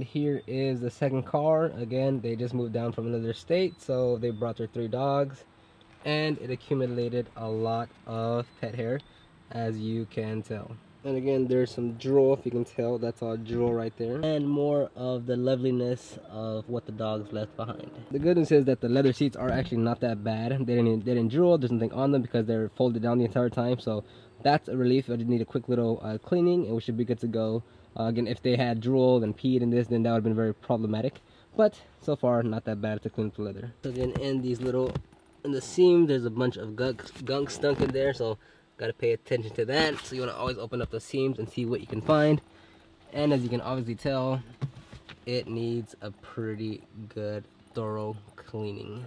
And here is the second car. Again, they just moved down from another state, so they brought their 3 dogs, and it accumulated a lot of pet hair, as you can tell. And again, there's some drool, if you can tell, that's all drool right there. And more of the loveliness of what the dogs left behind. The good news is that the leather seats are actually not that bad. They didn't drool, there's nothing on them because they're folded down the entire time. So that's a relief. I just need a quick little cleaning and we should be good to go. Again, if they had drooled and peed in this, then that would have been very problematic. But so far, not that bad to clean up the leather. So again, in the seam, there's a bunch of gunk stunk in there. So gotta pay attention to that. So you want to always open up the seams and see what you can find. And as you can obviously tell, it needs a pretty good thorough cleaning.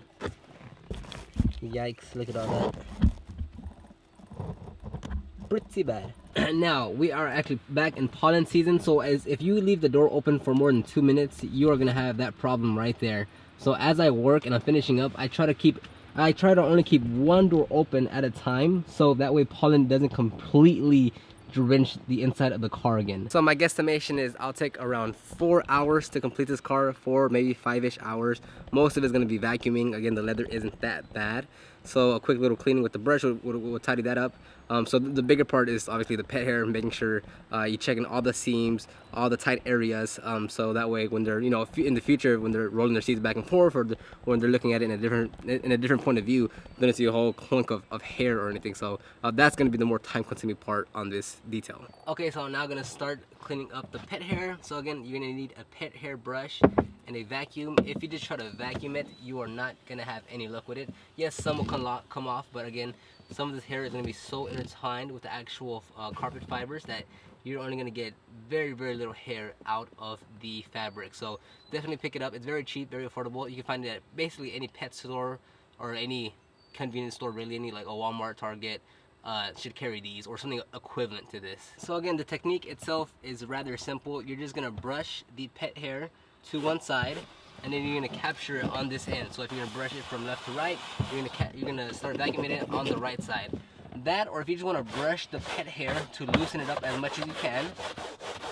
Yikes, look at all that. Pretty bad. Now we are actually back in pollen season, so as if you leave the door open for more than 2 minutes, you are gonna have that problem right there. So as I work and I'm finishing up, I try to only keep one door open at a time, so that way pollen doesn't completely drench the inside of the car again. So my guesstimation is I'll take around 4 hours to complete this car, 4 maybe 5-ish hours. Most of it's going to be vacuuming. Again, the leather isn't that bad, so a quick little cleaning with the brush will tidy that up. So the bigger part is obviously the pet hair, making sure you're checking all the seams, all the tight areas, so that way when they're, you know, in the future when they're rolling their seats back and forth, or when they're looking at it in a different point of view, they're gonna see a whole clunk of hair or anything. So that's gonna be the more time-consuming part on this detail. Okay, so I'm now gonna start cleaning up the pet hair. So again, you're gonna need a pet hair brush and a vacuum. If you just try to vacuum it, you are not gonna have any luck with it. Yes, some will come off, but again, some of this hair is going to be so intertwined with the actual carpet fibers that you're only going to get very little hair out of the fabric. So definitely pick it up. It's very cheap, very affordable. You can find it at basically any pet store or any convenience store, really, any like a Walmart, Target should carry these or something equivalent to this. So again, the technique itself is rather simple. You're just going to brush the pet hair to one side, and then you're gonna capture it on this end. So if you're gonna brush it from left to right, you're gonna start vacuuming it on the right side. That, or if you just wanna brush the pet hair to loosen it up as much as you can,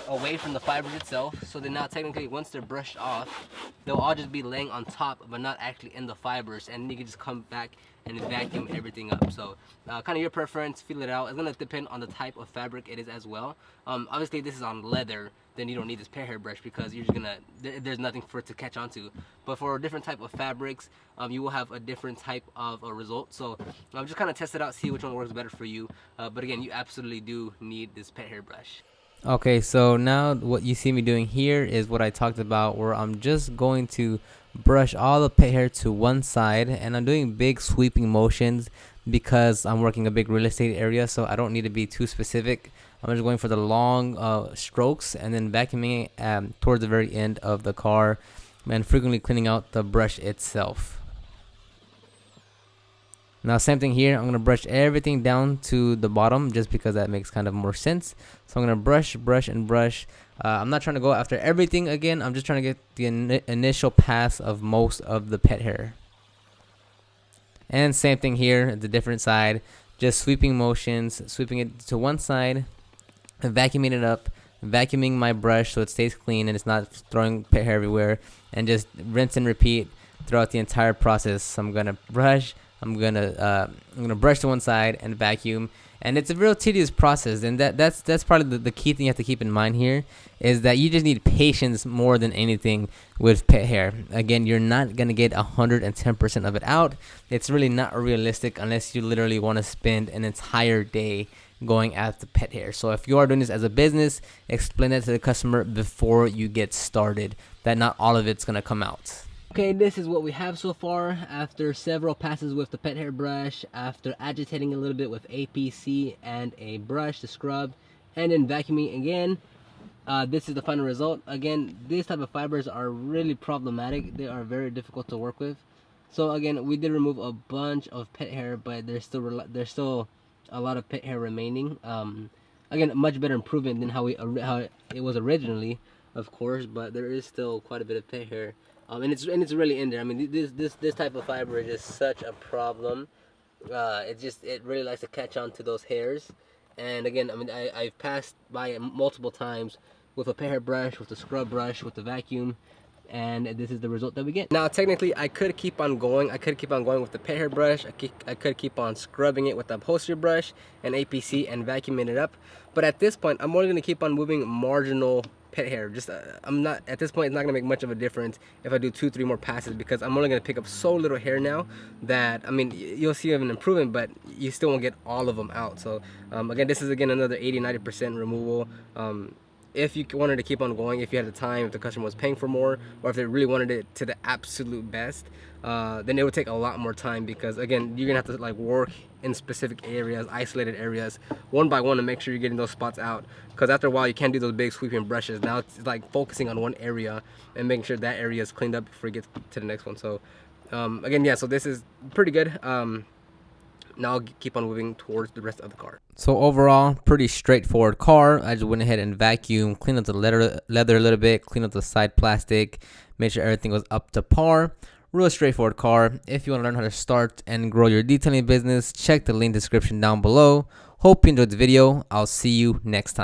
away from the fibers itself, so that now technically once they're brushed off, they'll all just be laying on top but not actually in the fibers, and you can just come back and vacuum everything up. So kind of your preference, feel it out. It's gonna depend on the type of fabric it is as well. Obviously if this is on leather, then you don't need this pet hair brush because you're just gonna, there's nothing for it to catch onto. But for different type of fabrics, you will have a different type of a result. So just kind of test it out, see which one works better for you. But again, you absolutely do need this pet hair brush. Okay, so now what you see me doing here is what I talked about, where I'm just going to brush all the pet hair to one side, and I'm doing big sweeping motions because I'm working a big real estate area, so I don't need to be too specific. I'm just going for the long strokes and then vacuuming towards the very end of the car and frequently cleaning out the brush itself. Now same thing here, I'm going to brush everything down to the bottom just because that makes kind of more sense. So I'm going to brush and brush. I'm not trying to go after everything again, I'm just trying to get the initial pass of most of the pet hair. And same thing here, the different side, just sweeping motions, sweeping it to one side, vacuuming it up, vacuuming my brush so it stays clean and it's not throwing pet hair everywhere, and just rinse and repeat throughout the entire process. So I'm gonna brush, I'm gonna brush to one side and vacuum, and it's a real tedious process. And that's probably the key thing you have to keep in mind here, is that you just need patience more than anything with pet hair. Again, you're not gonna get 110% of it out. It's really not realistic unless you literally want to spend an entire day going at the pet hair. So if you are doing this as a business, explain that to the customer before you get started, that not all of it's gonna come out. Okay, this is what we have so far after several passes with the pet hair brush, after agitating a little bit with APC and a brush to scrub, and then vacuuming again. This is the final result. Again, these type of fibers are really problematic. They are very difficult to work with. So again, we did remove a bunch of pet hair, but there's still a lot of pet hair remaining. Again, much better improvement than how it was originally, of course, but there is still quite a bit of pet hair. And it's really in there. I mean, this type of fiber is just such a problem. It really likes to catch on to those hairs. And again, I mean, I've passed by it multiple times with a pet hair brush, with a scrub brush, with the vacuum, and this is the result that we get. Now technically I could keep on going. I could keep on going with the pet hair brush. I could keep on scrubbing it with the upholstery brush and APC and vacuuming it up. But at this point, I'm only going to keep on moving marginal pet hair. Just I'm not, at this point it's not gonna make much of a difference if I do 2-3 more passes, because I'm only gonna pick up so little hair now that, I mean, you'll see an improvement, but you still won't get all of them out. So again, this is another 80-90% removal. If you wanted to keep on going, if you had the time, if the customer was paying for more, or if they really wanted it to the absolute best, then it would take a lot more time, because again, you're gonna have to like work in specific areas, isolated areas, one by one, to make sure you're getting those spots out. Because after a while, you can't do those big sweeping brushes. Now it's like focusing on one area and making sure that area is cleaned up before you get to the next one. So again, yeah, so this is pretty good. Now I'll keep on moving towards the rest of the car. So overall, pretty straightforward car. I just went ahead and vacuumed, cleaned up the leather a little bit, cleaned up the side plastic, made sure everything was up to par. Real straightforward car. If you want to learn how to start and grow your detailing business, check the link description down below. Hope you enjoyed the video. I'll see you next time.